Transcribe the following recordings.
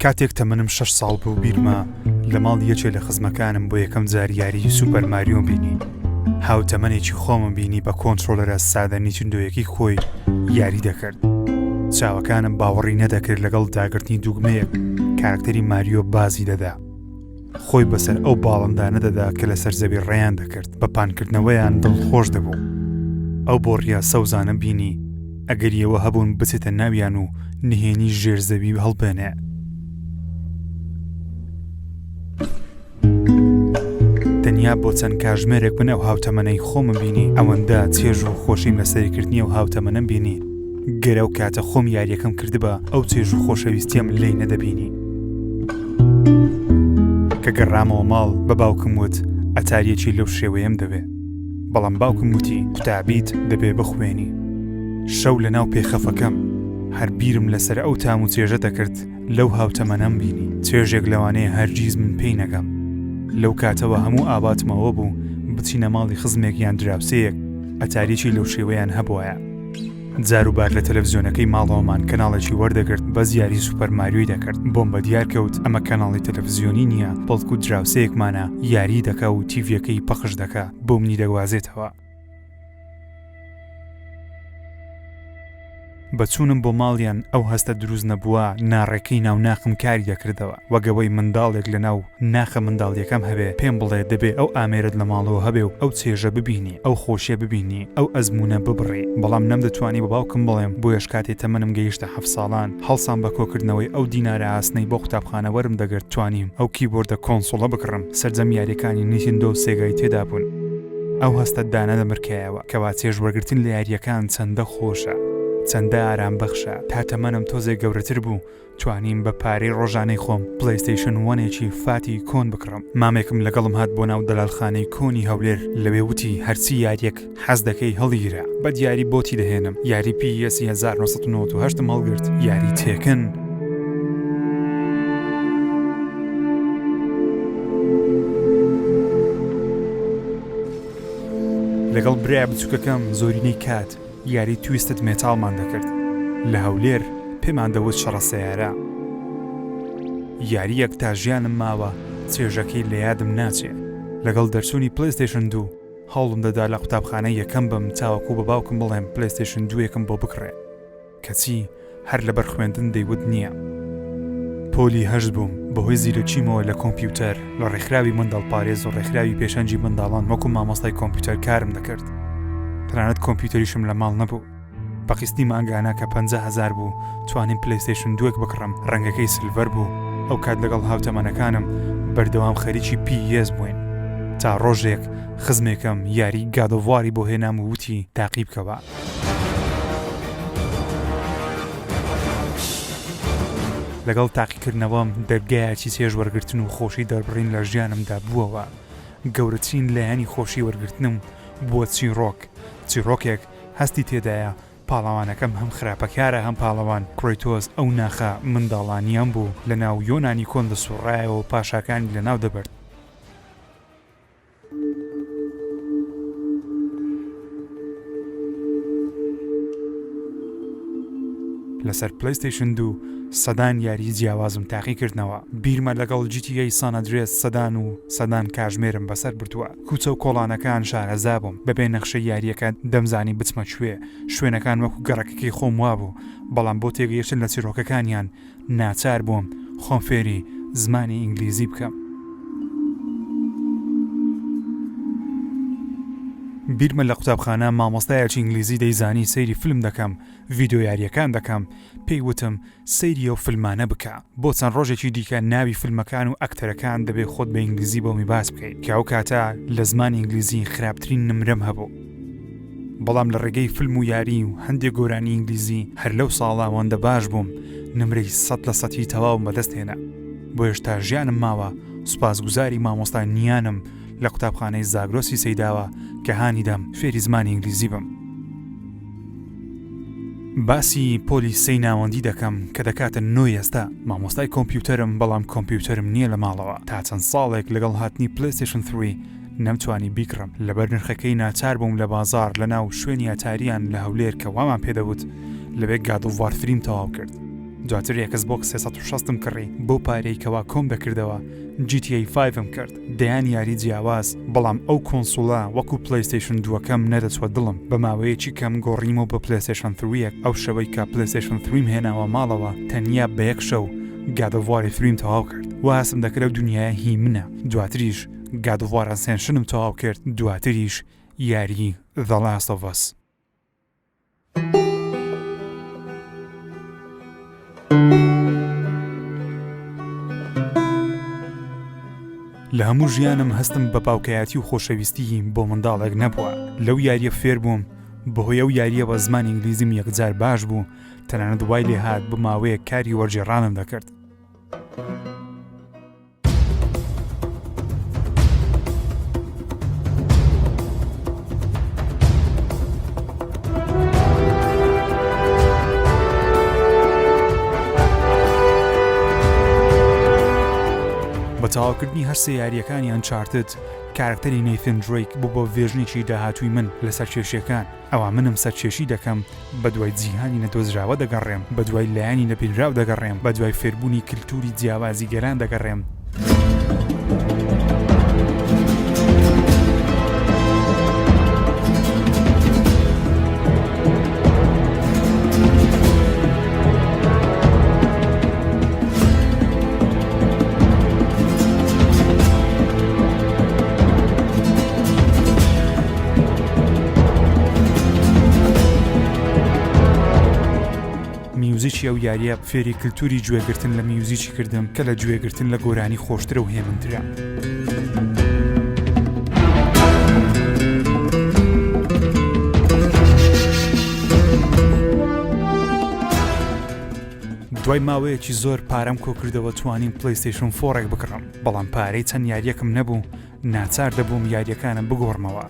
کاتێک تەمەنم 6 ساڵ بوو بیرمە لە ماڵ یەکێ لە خزمەکانم بۆ یەکەم جار یاری سوپەر ماریۆ بینی. هاوتەمەنێکی خۆمم بینی بە کۆنتڕۆلەرە سادە نیچندۆیەکی خۆی یاری دەکرد. چاوەکانم باوەڕی نەدەکرد لەگەڵ داگرتنی دوگمەیەک کارکتەری ماریۆ بازی دەدا. خۆی بەسەر ئەو باڵندانە دەدا کە لەسەر زەوی ڕێیان دەکرد، بە پانکردنەوەیان دڵخۆش دەبوو. ئەو بۆڕیا سەوزانە بینی ئەگەریەوە هەبوون بچێتە ناویان و نهێنی ژێرزەوی هەڵبێنێ. تەنیا بۆ چەند کاژمێرێک بن ئەو هاوتەمەنەی خۆمم بینی ئەوەندە چێژ و خۆشیم لە سەرکردنی ئەو هاوتەمەنەم بینی گەرە و کاتە خۆم یاریەکەم کردبە ئەو چێژ و خۆشەویستیم لێی نەدەبینی. کە گەڕامەوە ماڵ بە باوکم وت ئەتاریەکی لەو شێوەیەم دەبێ، بەڵام باوکم وتی قوتابیت دەبێ بخوێنی. شەو لە ناو پێخەفەکەم هەر بیرم لەسەر ئەو تام و چێژە دەکرد لەو هاوتەمەنەم بینی، چێژێک لەوانەیە هەرگیز من پێی نەگەم. لەو کاتەوە هەموو ئاباتمەوە بوو بچینە ماڵی خزمێک یان دراوسەیەک ئەتاریەکی لەو شێوەیان هەبووایە. جاروبار لە تەلەڤیزیۆنەکەی ماڵەوەمان کەناڵێکی وەردەگرت بە زیاری سوپەر ماریۆی دەکرد. بۆم بە دیار کەوت ئەمە کەناڵی تەلەڤیزیۆنی نییە، بەڵکو دراوسەیەکمانە یاری دەکا و تیڤیەکەی پەخش دەکا بۆ منی دەگوازێتەوە. بەچوونم بۆ ماڵیان ئەو هەستە دروست نەبووە ناڕێکەی ناو ناخم کاری دەکردەوە، وەگەوەی منداڵێک لە ناو ناخە منداڵیەکەم هەبێ پێم بڵێ دەبێ ئەو ئامێرت لە ماڵەوە هەبێ و ئەو چێژە ببینی، ئەو خۆشیە ببینی، ئەو ئەزمونە ببڕی. بەڵام نەمدەتوانی بە باوکم بڵێم بۆیەش کاتێ تەمەنم گەیشتە 7 ساڵان هەڵسان بە کۆکردنەوەی ئەو دینارە ئاسنەی بۆ قوتابخانە وەرم دەگرت توانیم ئەو کیبۆردە کۆنسۆڵە بکڕم سەرجەم یاریەکانی نیتیندۆ و سێگای تێدا بوون. ئەو هەستە دانە دەمرکایەوە کەوا چێژ وەرگرتن لە یاریەکان چەندە خۆشە، چەندە ئارام بەخشە. تا تەمەنم تۆزێک گەورەتر بوو توانیم بە پارەی ڕۆژانەی خۆم پلەیستەیشن 1ێکی فاتی کۆن بکڕم. مامێکم لەگەڵم هات بۆ ناو دەلالخانەی کۆنی هەولێر، لەوێ وتی هەرچی یاریەک حەز دەکەی هەڵیگرە. بە دیاری بۆتی دەهێنم یاری PS 1998 هەڵگرت، یاری تێکن. لەگەڵ برای بچووکەکەم زۆرینەی کات یاری تویستت مێتاڵمان دەکرد. لە هەولێر پێمان دەوت شەڕە سەیارە. یاریەک تا ژیانم ماوە چێژەکەی لە یادم ناچێ. لەگەڵ دەرچوونی پلەیستەیشن 2 هەوڵم دەدا لە قوتابخانە یەکەم بم تاوەکو بە باوکم بڵێم پلەیستەیشن 2 یەکەم بۆ بکڕێ، کەچی هەر لەبەر خوێندن دەیوت نییە. پۆلی هەشت بووم بەهۆی زیرەکیمەوە لە کۆمپیوتەر لە ڕێکخراوی منداڵپارێز و ڕێکخراوی پێشەنجی منداڵان وەکو مامۆستای کۆمپیوتەر کارم دەکرد. تەنانەت کۆمپیوتەریشم لە ماڵ نەبوو. بەقیستی مانگانە کە 50,000 بوو توانیم پلەیستەیشن 2 بکڕم. ڕەنگەکەی سلڤەر بوو. ئەو کات لەگەڵ هاوتەمەنەکانم بەردەوام خەریکی PS بووین تا ڕۆژێک خزمێکم یاری گادۆڤواری بۆ هێنام و وتی تاقی بکەوە. لەگەڵ تاقیکردنەوەم دەرگایەکی چێژ وەرگرتن و خۆشی دەربڕین لە ژیانمدا بووەوە. گەورەترین لایەنی خۆشی وەرگرتنم بووە چیرۆک. چیرۆکێک هەستی تێدایە پاڵەوانەکەم هەم خراپەکارە هەم پاڵەوان. کرۆیتۆز ئەو ناخە منداڵانیان بوو لە ناو یۆنانی کۆن دەسوڕایەوە و پاشاکانی لە ناو دەبرد. لەسەر پلەیستەیشن 2 سەدان یاری جیاوازم تاقیکردنەوە. بیرمە لەگەڵ GTA سان ئەندرێس سەدان و سەدان کاژمێرم بەسەر بردووە. کوچە و کۆڵانەکان شارەزا بووم. بەبێ نەخشە یاریەکە دەمزانی بچمە کوێ. شوێنەکان وەکو گەڕەکەی خۆم وابوو، بەڵام بۆ تێگەیشتن لە چیرۆکەکانیان ناچار بووم خۆم فێری زمانی ئینگلیزی بکەم. بیرمە لە قوتابخانە مامۆستایەکی ئینگلیزی دەیزانی سەیری فیلم دەکەم، ڤیدیۆ یاریەکان دەکەم. پێی وتم سەیری ئەو فیلمانە بکە، بۆ چەند ڕۆژێکی دیکە ناوی فیلمەکان و ئەکتەرەکان دەبێت خۆت بە ئینگلیزی بۆمی باس بکەیت، کە ئەو کاتە لە زمانی ئینگلیزی خراپترین نمرەم هەبوو. بەڵام لە ڕێگەی فیلم و یاری و هەندێک گۆرانی ئینگلیزی هەر لەو ساڵە ئەوەندە باش بووم نمرەی 100% تەواو بەدەست هێنا. بۆ هێشتا ژیانم ماوە سوپاسگوزاری مامۆستا نیانم لە قوتابخانەی زاگرۆسی سەیداوە کە هانیدەم فێری زمانی ئینگلیزی بم. باسی پۆلیسەی ناوەندی دەکەم کە دەکاتە 9 ئێستا. مامۆستای کۆمپیوتەرم، بەڵام کۆمپیوتەرم نییە لە ماڵەوە. تا چەند ساڵێک لەگەڵ هاتنی پلەیستەیشن 3 نەمتوانی بیکڕم. لەبەر نرخەکەی ناچار بووم لە بازار لە ناو شوێنی ئەتاریان لە هەولێر کە وامان پێدەوت لەوێ گاد ئۆف وار 3 تەواو کرد. دواتر Xbox 360 کڕی بۆ پارەی کەوا کۆم دەکردەوە GTA 5 کرد دەیان یاری جیاواز بەڵام ئەو کۆنسۆڵە وەکو PlayStation 2کەم نەدەچوە دڵم بە ماوەیەکی کەم گۆڕیمەوە بە PlayStation 3 ئەو شەوەی کە PlayStation 3 هێناوە ماڵەوە تەنیا بە یەک شەو God of War 3 تەواو کرد و هەستم دەکرێت دنیای هی منە. دواتریش God of War Ascensionم تەواو کرد. دواتریش یاری The Last of Us. لە هەموو ژیانم هەستم بە باوکایەتی و خۆشەویستی بۆ منداڵێک نەبووە. لەو یاریە فێر بووم بەهۆی ئەو یاریەوە زمانی ئینگلیزیم یەکجار باش بوو تەنانەت وای لێ هات بە ماوەیە کاری وەرجێڕانم دەکرد. بە تەواوکردنی هەر سێ یاریەکانی ئەنچارتد کارکتەری نەیتن دریک بوو بۆ ڤێژنێکی داهاتووی من لەسەر کێشیەکان. ئەوە منم سەرکێشی دەکەم بە دوای جیهانی نەدۆزراوە دەگەڕێم، بە دوای لایانی نەپیراو دەگەڕێم، بە دوای فێربوونی کللتوری جیاوازی گەران دەگەڕێم. میوزیکی ئەو یاریە فێری کللتوری گوێگرتن لە میوزیکی کردم کە لە گوێگرتن لە گۆرانی خۆشترە و هێمنترە. دوای ماوەیەکی زۆر پارەم کۆ کردەوە توانیم PlayStation 4 بکڕم، بەڵام پارەی چەند یاریەکم نەبوو، ناچار دەبووم یاریەکانم بگۆڕمەوە.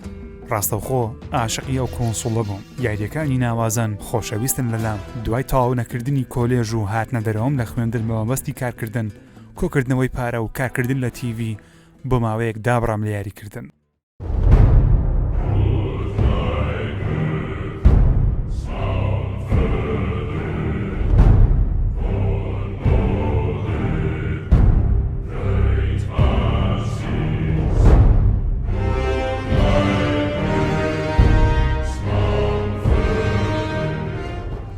ڕاستەوخۆ عاشقی ئەو کۆنسۆڵە بووم. یاریەکانی ناوازان خۆشەویستن لەلام. دوای تەواو نەکردنی کۆلێژ و هاتنە دەرەوەم لە خوێندن مەبەستی کارکردن، کۆکردنەوەی پارە و کارکردن لە TV بۆ ماوەیەک دابڕام لە یاریکردن.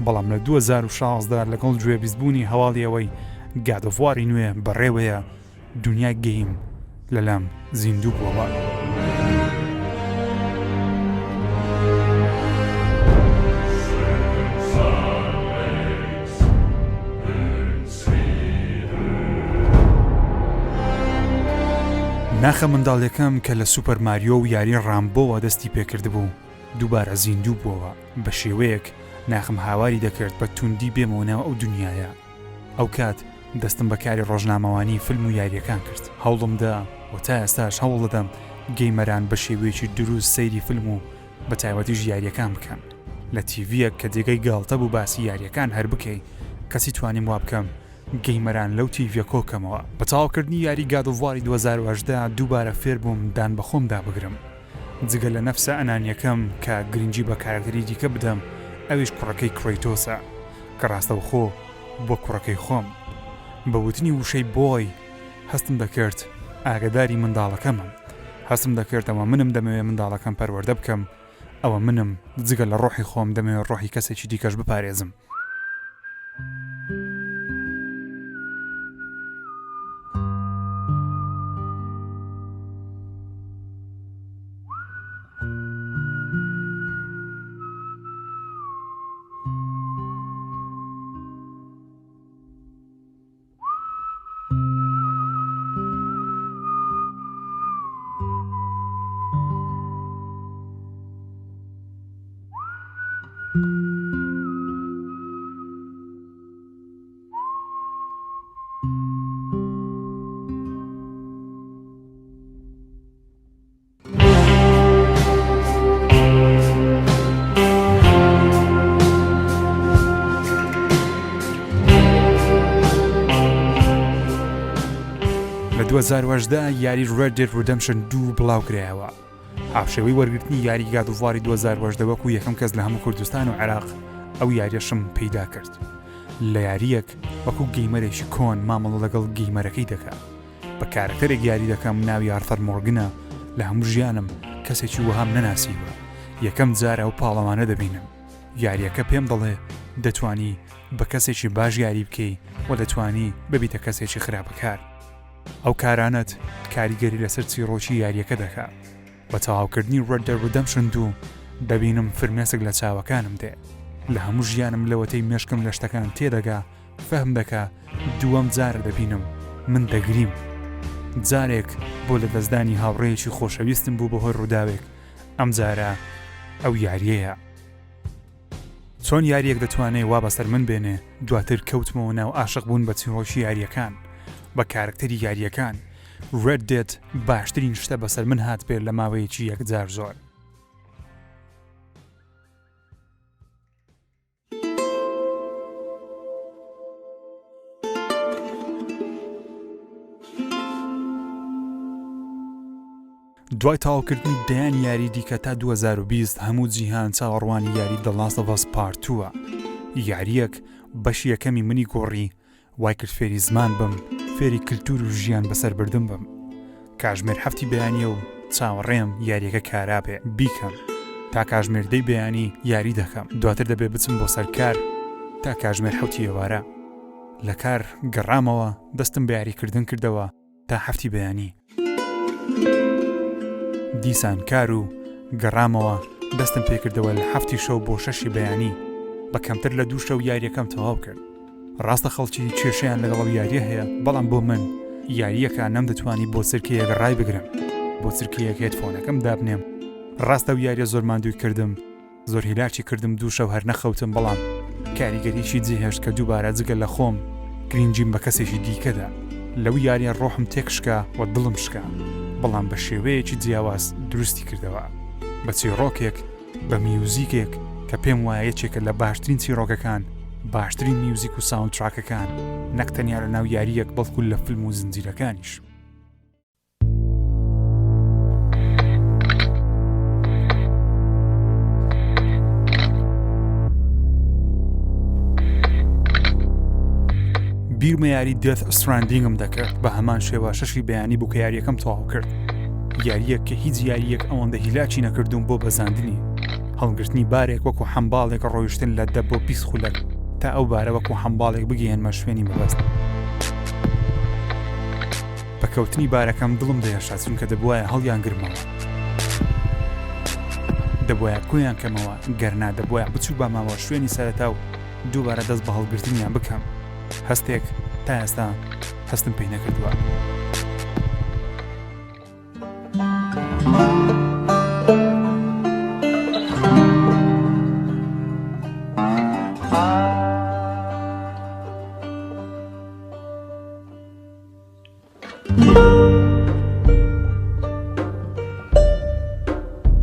بەڵام لە 2016 لەگەڵ گوێبیستبوونی هەواڵی ئەوەی God of War نوێ بەڕێوەیە دنیای گەیم لەلام زیندوو بووەوە. ناخە منداڵەکەم کە لە سوپەر ماریۆ و یاری ڕامبۆوە دەستی پێکرد بوو دووبارە زیندوو بووەوە بە شێوەیەک ناخم هاواری دەکرد بە توندی بێمەوەنەوە ئەو دنیاە. ئەو کات دەستم بەکاری ڕۆژنامەوانی فیلم و یاریەکان کرد. هەوڵمدا و تا ئێستاش هەوڵ دەدەم گەیمەران بە شێوەیەکی دروست سەیری فیلم و بە تایبەتیش یاریەکان بکەن. لە تیڤیەک کە جێگەی گاڵتە بوو باسی یاریەکان هەر بکەی کەسی توانیم وا بکەم گەیمەران لەو تیڤە کۆکەمەوە. بە تەواوکردنی یاری God of War 2018 دووبارە فێر بووم دان بە خۆمدا بگرم. جگە لە نەفسە ئەنانیەکەم کە گرنگی بە کارکتەری دیکە بدەم ئەویش کوڕەکەی کرێیتۆسە کە ڕاستەوخۆ بۆ کوڕەکەی خۆم بە وتنی وشەی بۆی هەستم دەکرد ئاگداری منداڵەکەمم. هەستم دەکردەوە منم دەمەوێت منداڵەکەم پەروەردە بکەم. ئەوە منم جگە لە ڕۆحی خۆم دەمەوێت ڕۆحی کەسێکی دیکەش بپارێزم. لە 2018 یاری Red Dead Redemption 2 بڵاو کرایەوە. هاوشێوەی وەرگرتنی یاری God of War 2018 وەکو یەکەم کەس لە هەموو کوردستان و عێراق ئەو یاریەشم پەیدا کرد لە یاریەک وەکو گەیمەرێکی کۆن مامەڵە لەگەڵ گەیمەرەکەی دەکات بە کارەکتەرێک یاری دەکەم ناوی ئارتەر مۆرگنە لە هەموو ژیانم کەسێکی وەهام نەناسیوە یەکەم جارە ئەو پاڵەوانە دەبینم یاریەکە پێم دەڵێ دەتوانی بە کەسێکی باش یاری بکەی و دەتوانی ببیتە کەسێکی خراپەکار ئەو کارانەت کاریگەری لەسەر چیرۆکی یاریەکە دەکات بە تەواوکردنی Red Dead Redemption 2 دەبینم فرمێسک لە چاوەکانم دێ لە هەموو ژیانم لەوەتەی مێشکم لە شتەکان تێدەگا فەهم دەکا دووەم جارە دەبینم من دەگریم جارێک بۆ لە دەستدانی هاوڕێیەکی خۆشەویستم بوو بەهۆی ڕووداوێک ئەم جارە ئەو یاریەیە چۆن یاریەک دەتوانێت وا بەسەر من بێنێ دواتر کەوتمەوە ناو عاشق بوون بە چیرۆکی یاریەکان بە کارکتەری یاریەکان Red Dead باشترین شتە بەسەر من هات بێت لە ماوەیەکی یەکجار زۆر دوای تاوکردنی دەیان یاری دیکە تا 2020 هەموو جیهان چاوەڕوانی یاری The Last of Us Part 2 یاریەک بەشی یەکەمی منی گۆڕی وای کرد فێری زمان بم فێری کلتور و ژیان بەسەر بردم بم کاژمێر هەفتی بەیانیە و چاوەڕێم یاریەکە کارابێ بیکەم تا کاژمێردەی بەیانی یاری دەکەم دواتر دەبێ بچم بۆ سەرکار تا کاژمێر حوتی ئێوارە لە کار گەڕامەوە دەستم بە یاریکردن کردەوە تا هەفتی بەیانی دیسان کار و گەڕامەوە دەستم پێکردەوە لە هەفتی شەو بۆ 6 بەیانی بە کەمتر لە 2 شەو یاریەکەم تەواو کرد ڕاستە خەڵکی کێشەیان لەگەڵ یاریە هەیە بەڵام بۆ من یاریەکە نەم دەتوانی بۆ چرکەیەک ڕای بگرم بۆ چرکەیەک هێدفۆنەکەم دابنێم ڕاستە و یاریە زۆر ماندووی کردم زۆر هیلاکی کردم 2 شەو هەر نەخەوتم بەڵام کاریگەریشی جێهێشت کە دووبارە جگە لە خۆم گرنگیم بە کەسێکی دیکەدا لەو یاریە ڕۆحم تێکشکا و دڵم شکا بەڵام بە شێوەیەکی جیاواز دروستی کردەوە بە چیرۆکێک بە میوزیکێک کە پێم وایە یەکێکە لە باشترین چیرۆکەکان باشترین میوزیک و ساوندتراکەکان نەک تەنیا لە ناو یاریەک بەڵکو لە فیلم و زنجیرەکانیش بیرمە یاری Death Strandingم دەکرد بە هەمان شێوە 6 بەیانی بوو کە یاریەکەم تەواو کرد یاریەک کە هیچ یاریەک ئەوەندە هیلاکی نەکردوم بۆ بەزاندنی هەڵگرتنی بارێک وەکو حەمباڵێک ڕۆیشتن لە دە بۆ پیس خولەک تا ئەو بارە وەکو حەمباڵێک بگەێنمە شوێنی مەبەست بەکەوتنی بارەکەم دڵم دەهێشا چونکە دەبوایە هەڵیان گرمەوە دەبوایە کۆیان کەمەوە گەرنا دەبوایە بچوو بە ماوە شوێنی سەرەتا و دووبارە دەست بە هەڵگرتنیان بکەم هەستێک تا ئێستا هەستم پێی نەکردووە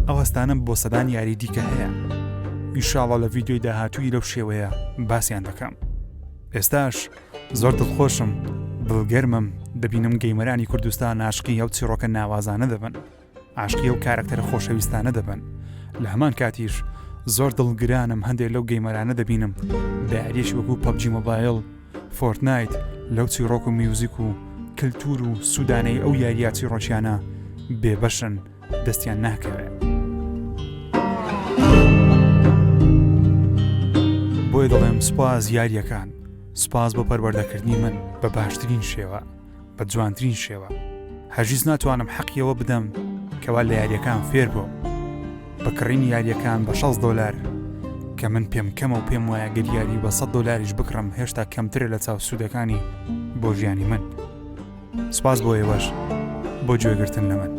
ئەو هەستانم بۆ سەدان یاری دیکە هەیە ئینشاڵڵا لە ڤیدیۆی داهاتووی لەو شێوەیە باسییان دەکەم ئێستاش زۆر دڵخۆشم دڵگەرمم دەبینم گەیمەرانی کوردستان عاشقی ئەو چیرۆکە ناوازانە دەبن عاشقی ئەو کارەکتەرە خۆشەویستانە دەبن لە هەمان کاتیش زۆر دڵگرانم هەندێک لەو گەیمەرانە دەبینم بە یاریەکی وەکو PUBG مۆبایل فۆرتنایت لەو چیرۆک و میوزیک و کلتور و سوودانەی ئەو یاریە چیرۆکیانە بێبەشن دەستیان ناکەوێت بۆی دەڵێم سوپاس یاریەکان سوپاس بۆ پەروەردەکردنی من بە باشترین شێوە بە جوانترین شێوە هەرگیز ناتوانم حەقیەوە بدەم کەوا لە یاریەکان فێر بووم بەکڕینی یاریەکان بە $6 کە من پێم کەمە و پێم وایە گەر یاری بە $100 بکڕم هێشتا کەمترە لە چاو سوودەکانی بۆ ژیانی من سوپاس بۆ ئێوەش بۆ گوێگرتن لە من